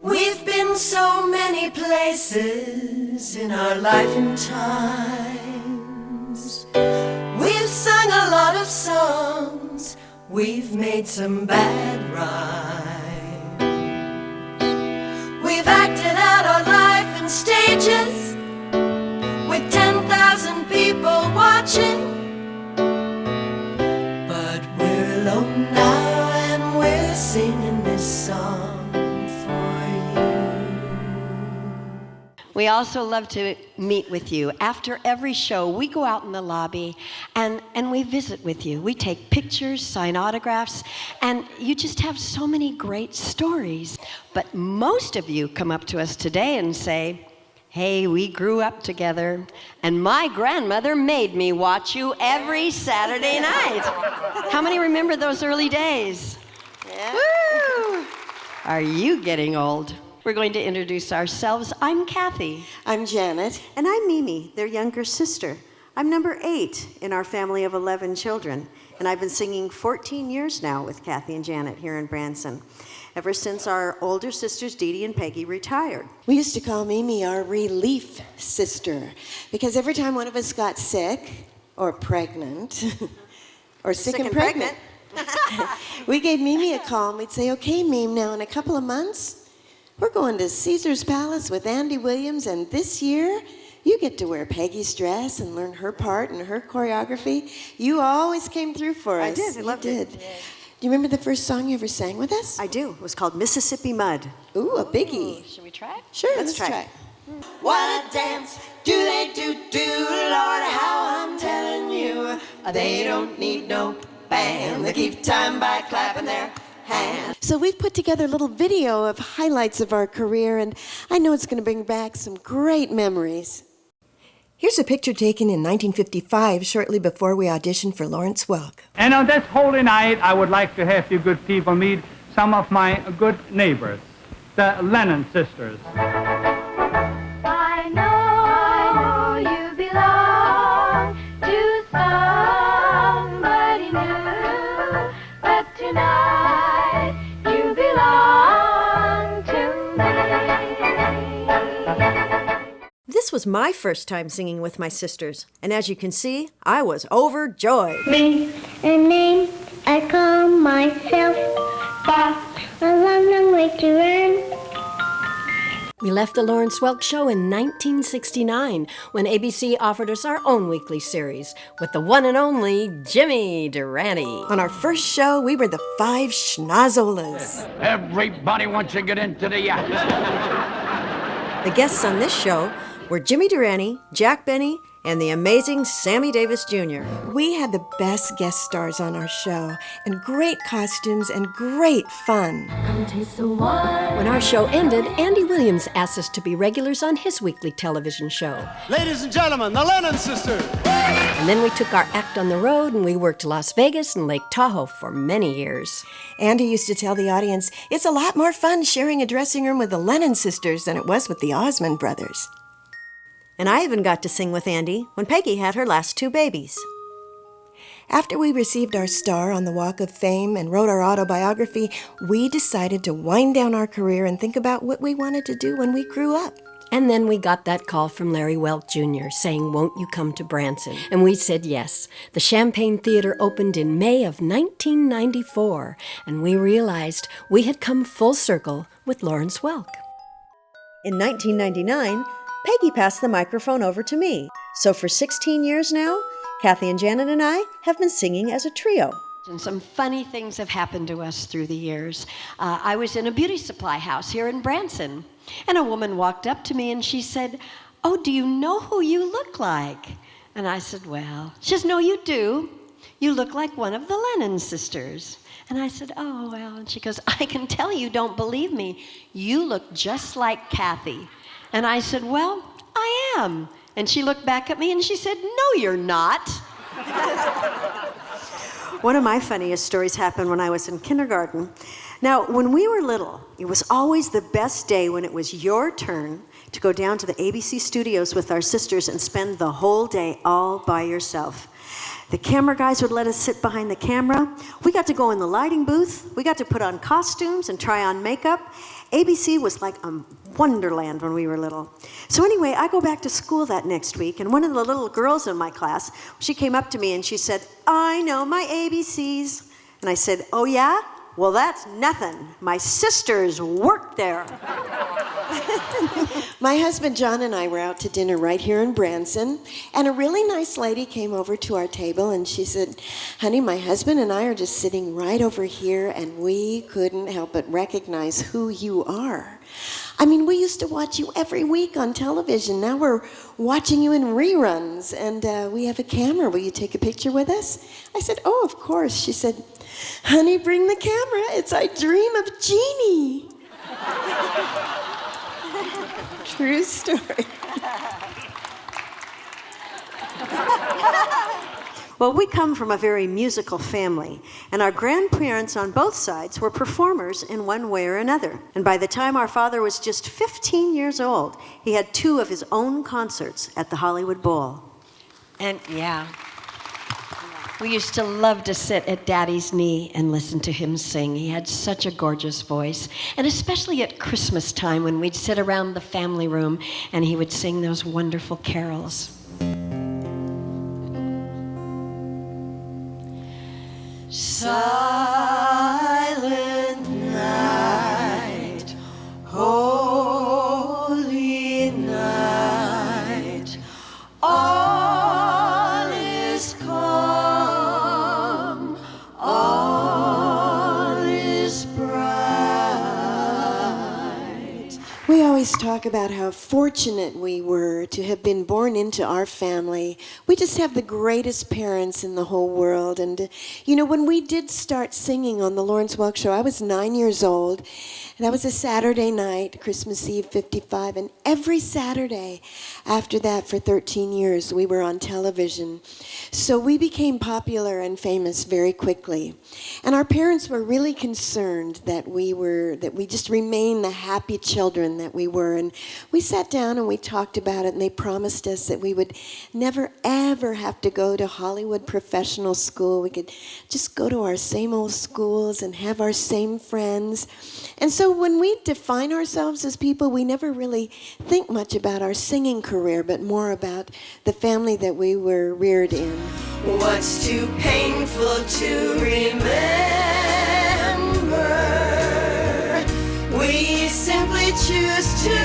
We've been so many places in our life and times. We've sung a lot of songs, we've made some bad rhymes. We've acted out our life in stages with 10,000 people watching. But we're alone now and we're singing this song. We also love to meet with you. After every show, we go out in the lobby and we visit with you. We take pictures, sign autographs, and you just have so many great stories. But most of you come up to us today and say, hey, we grew up together, and my grandmother made me watch you every Saturday night. How many remember those early days? Yeah. Woo! Are you getting old? We're going to introduce ourselves. I'm Kathy. I'm Janet. And I'm Mimi, their younger sister. I'm number 8 in our family of 11 children. And I've been singing 14 years now with Kathy and Janet here in Branson, ever since our older sisters, Dee Dee and Peggy, retired. We used to call Mimi our relief sister, because every time one of us got sick or pregnant, or sick and pregnant, we gave Mimi a call and we'd say, okay, Mimi, now in a couple of months, we're going to Caesar's Palace with Andy Williams, and this year, you get to wear Peggy's dress and learn her part and her choreography. You always came through for us. I did. I loved it. Do you remember the first song you ever sang with us? I do. It was called Mississippi Mud. Ooh, a biggie. Should we try? Sure, Let's try. try. What a dance do they do, Lord, how I'm telling you. They don't need no band. They keep time by clapping their hands. So we've put together a little video of highlights of our career, and I know it's going to bring back some great memories. Here's a picture taken in 1955, shortly before we auditioned for Lawrence Welk. And on this holy night, I would like to have you good people meet some of my good neighbors, the Lennon Sisters. I know you belong to somebody new, but tonight you belong to me. This was my first time singing with my sisters, and as you can see, I was overjoyed. Me, a name I call myself, but a long, long way to run. We left the Lawrence Welk Show in 1969 when ABC offered us our own weekly series with the one and only Jimmy Durante. On our first show, we were the 5 Schnozolas. Everybody wants to get into the yacht. The guests on this show were Jimmy Durante, Jack Benny, and the amazing Sammy Davis Jr. We had the best guest stars on our show, and great costumes and great fun. When our show ended, Andy Williams asked us to be regulars on his weekly television show. Ladies and gentlemen, the Lennon Sisters. And then we took our act on the road and we worked Las Vegas and Lake Tahoe for many years. Andy used to tell the audience, it's a lot more fun sharing a dressing room with the Lennon Sisters than it was with the Osmond brothers. And I even got to sing with Andy when Peggy had her last 2 babies. After we received our star on the Walk of Fame and wrote our autobiography, we decided to wind down our career and think about what we wanted to do when we grew up. And then we got that call from Larry Welk Jr. saying, won't you come to Branson? And we said yes. The Champagne Theater opened in May of 1994, and we realized we had come full circle with Lawrence Welk. In 1999, Peggy passed the microphone over to me. So for 16 years now, Kathy and Janet and I have been singing as a trio. And some funny things have happened to us through the years. I was in a beauty supply house here in Branson, and a woman walked up to me and she said, oh, do you know who you look like? And I said, well. She says, no, you do. You look like one of the Lennon Sisters. And I said, oh, well. And she goes, I can tell you don't believe me. You look just like Kathy. And I said, well, I am. And she looked back at me and she said, no, you're not. One of my funniest stories happened when I was in kindergarten. Now, when we were little, it was always the best day when it was your turn to go down to the ABC studios with our sisters and spend the whole day all by yourself. The camera guys would let us sit behind the camera. We got to go in the lighting booth. We got to put on costumes and try on makeup. ABC was like a wonderland when we were little. So anyway, I go back to school that next week, and one of the little girls in my class, she came up to me and she said, "I know my ABCs." And I said, "Oh yeah? Well, that's nothing. My sisters work there." My husband John and I were out to dinner right here in Branson, and a really nice lady came over to our table and she said, "Honey, my husband and I are just sitting right over here and we couldn't help but recognize who you are. I mean, we used to watch you every week on television. Now we're watching you in reruns, and we have a camera. Will you take a picture with us?" I said, "Oh, of course." She said, "Honey, bring the camera. It's I Dream of Jeannie." True story. Well, we come from a very musical family, and our grandparents on both sides were performers in one way or another. And by the time our father was just 15 years old, he had 2 of his own concerts at the Hollywood Bowl. And yeah, we used to love to sit at Daddy's knee and listen to him sing. He had such a gorgeous voice. And especially at Christmas time when we'd sit around the family room and he would sing those wonderful carols. Silent night, holy night, all is calm, all is bright. We always talk about how fortunate we were to have been born into our family. We just have the greatest parents in the whole world. And, you know, when we did start singing on the Lawrence Welk Show, I was 9 years old. And that was a Saturday night, Christmas Eve, 55. And every Saturday after that for 13 years, we were on television. So we became popular and famous very quickly. And our parents were really concerned that we just remained the happy children that we were. And we sat down and we talked about it, and they promised us that we would never, ever have to go to Hollywood professional school. We could just go to our same old schools and have our same friends. And so when we define ourselves as people, we never really think much about our singing career, but more about the family that we were reared in. What's too painful to remember? We simply choose to